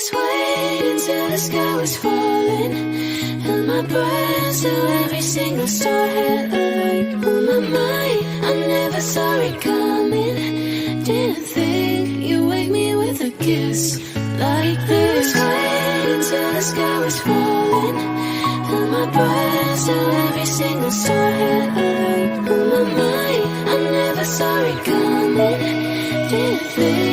was waiting till the sky was falling. Held my breath till every single star had a light. On my mind, I never saw it coming. Didn't think you'd wake me with a kiss like this. Waiting till the sky was falling. Held my breath till every single star had a light. On my mind, I never saw it coming. Didn't think